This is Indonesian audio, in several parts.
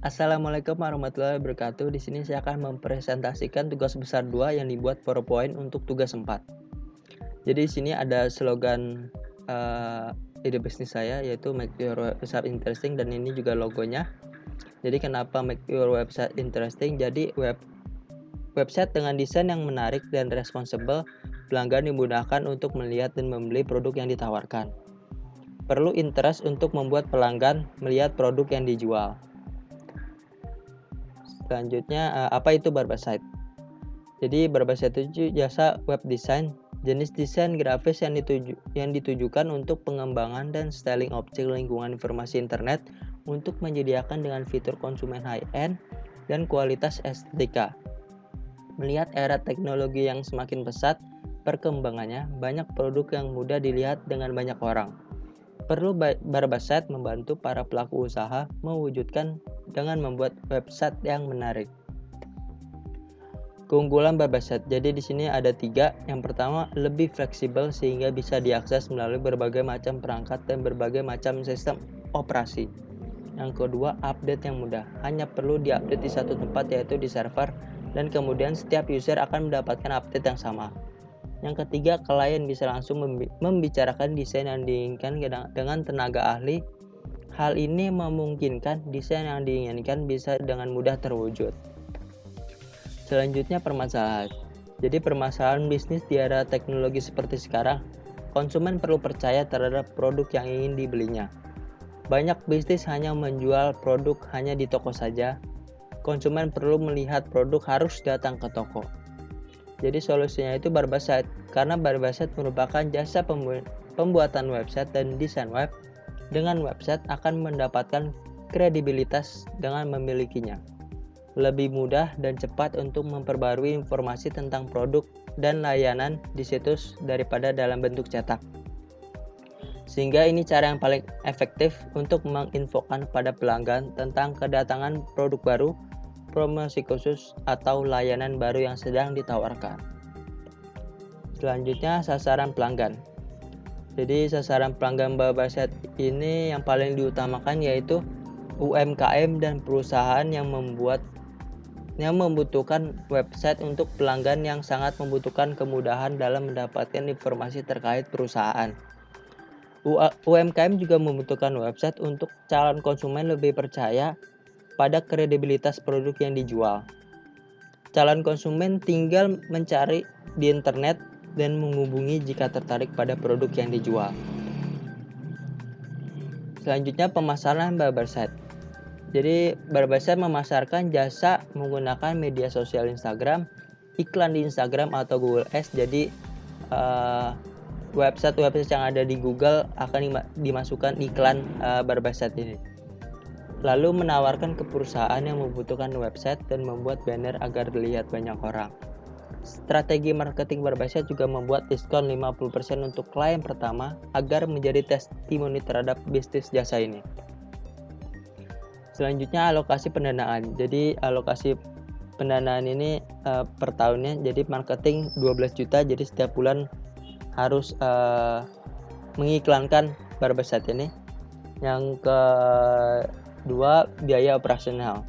Assalamualaikum warahmatullahi wabarakatuh. Di sini saya akan mempresentasikan tugas besar 2 yang dibuat PowerPoint untuk tugas 4. Jadi di sini ada slogan ide bisnis saya, yaitu make your website interesting, dan ini juga logonya. Jadi kenapa make your website interesting? Jadi website dengan desain yang menarik dan responsibel, pelanggan dimudahkan untuk melihat dan membeli produk yang ditawarkan. Perlu interest untuk membuat pelanggan melihat produk yang dijual. Selanjutnya, apa itu Barbasite? Jadi Barbasite itu jasa web design, jenis desain grafis yang ditujukan untuk pengembangan dan styling objek lingkungan informasi internet untuk menyediakan dengan fitur konsumen high-end dan kualitas estetika. Melihat era teknologi yang semakin pesat perkembangannya, banyak produk yang mudah dilihat dengan banyak orang. Perlu Barbasite membantu para pelaku usaha mewujudkan dengan membuat website yang menarik. Keunggulan Barbasite. Jadi di sini ada 3. Yang pertama, lebih fleksibel sehingga bisa diakses melalui berbagai macam perangkat dan berbagai macam sistem operasi. Yang kedua, update yang mudah. Hanya perlu diupdate di satu tempat, yaitu di server, dan kemudian setiap user akan mendapatkan update yang sama. Yang ketiga, klien bisa langsung membicarakan desain yang diinginkan dengan tenaga ahli. Hal ini memungkinkan desain yang diinginkan bisa dengan mudah terwujud. Selanjutnya, permasalahan. Jadi permasalahan bisnis di era teknologi seperti sekarang, konsumen perlu percaya terhadap produk yang ingin dibelinya. Banyak bisnis hanya menjual produk hanya di toko saja. Konsumen perlu melihat produk harus datang ke toko. Jadi solusinya itu Barbasite, karena Barbasite merupakan jasa pembuatan website dan desain web. Dengan website akan mendapatkan kredibilitas dengan memilikinya. Lebih mudah dan cepat untuk memperbarui informasi tentang produk dan layanan di situs daripada dalam bentuk cetak. Sehingga ini cara yang paling efektif untuk menginfokan pada pelanggan tentang kedatangan produk baru, promosi khusus, atau layanan baru yang sedang ditawarkan. Selanjutnya, sasaran pelanggan. Jadi sasaran pelanggan Barbasite ini yang paling diutamakan yaitu UMKM dan perusahaan yang membutuhkan website untuk pelanggan yang sangat membutuhkan kemudahan dalam mendapatkan informasi terkait perusahaan. UMKM juga membutuhkan website untuk calon konsumen lebih percaya pada kredibilitas produk yang dijual. Calon konsumen tinggal mencari di internet dan menghubungi jika tertarik pada produk yang dijual. Selanjutnya, pemasaran Barbasite. Jadi Barbasite memasarkan jasa menggunakan media sosial Instagram, iklan di Instagram atau Google Ads. Jadi website yang ada di Google akan dimasukkan iklan Barbasite ini. Lalu menawarkan ke perusahaan yang membutuhkan website dan membuat banner agar dilihat banyak orang. Strategi marketing Barbasite juga membuat diskon 50% untuk klien pertama agar menjadi testimoni terhadap bisnis jasa ini. Selanjutnya, alokasi pendanaan. Jadi alokasi pendanaan ini per tahunnya, jadi marketing 12 juta, jadi setiap bulan harus mengiklankan Barbasite ini. Yang kedua, biaya operasional.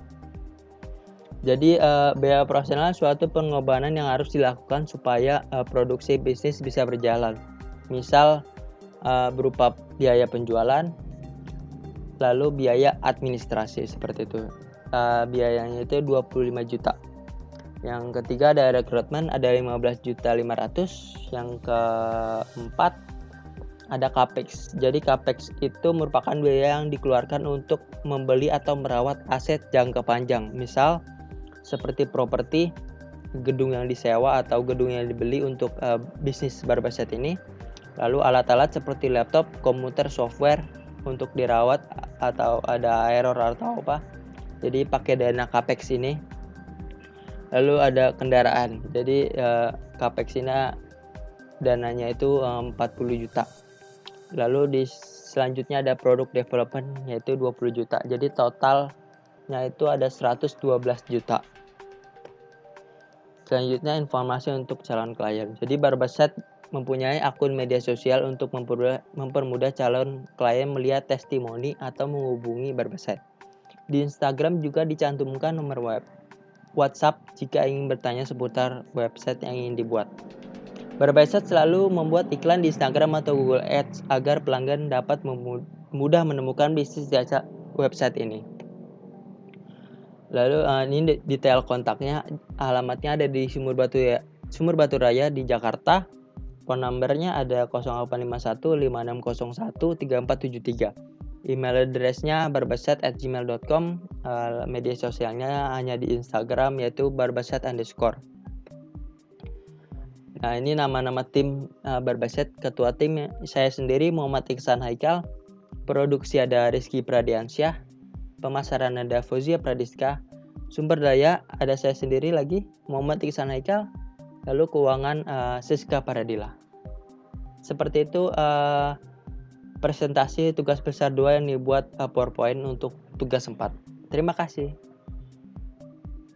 Jadi biaya operasional suatu pengorbanan yang harus dilakukan supaya produksi bisnis bisa berjalan. Misal berupa biaya penjualan, lalu biaya administrasi seperti itu. Biayanya itu 25 juta. Yang ketiga ada rekrutmen, ada 15.500.000. Yang keempat ada capex. Jadi capex itu merupakan biaya yang dikeluarkan untuk membeli atau merawat aset jangka panjang. Misal seperti properti, gedung yang disewa atau gedung yang dibeli untuk bisnis Barbasite ini. Lalu alat-alat seperti laptop, komputer, software untuk dirawat atau ada error atau apa. Jadi pakai dana capex ini. Lalu ada kendaraan. Jadi capex ini dananya itu 40 juta. Lalu selanjutnya ada produk development yaitu 20 juta. Jadi totalnya itu ada 112 juta. Selanjutnya informasi untuk calon klien. Jadi Barbasite mempunyai akun media sosial untuk mempermudah calon klien melihat testimoni atau menghubungi Barbasite. Di Instagram juga dicantumkan nomor WhatsApp jika ingin bertanya seputar website yang ingin dibuat. Berbaset selalu membuat iklan di Instagram atau Google Ads agar pelanggan dapat mudah menemukan bisnis jasa website ini. Lalu ini detail kontaknya, alamatnya ada di Sumur Batu Raya di Jakarta. Phone numbernya ada 0851 5601 3473. Email addressnya barbaset@gmail.com. Media sosialnya hanya di Instagram yaitu barbaset_. Nah, ini nama-nama tim Barbaset. Ketua tim saya sendiri Muhammad Iksan Haikal. Produksi ada Rizky Pradiansyah. Pemasaran ada Fauzia Pradiska. Sumber daya ada saya sendiri lagi Muhammad Iksan Haikal. Lalu keuangan Siska Paradila. Seperti itu presentasi tugas besar 2 yang dibuat PowerPoint untuk tugas 4. Terima kasih.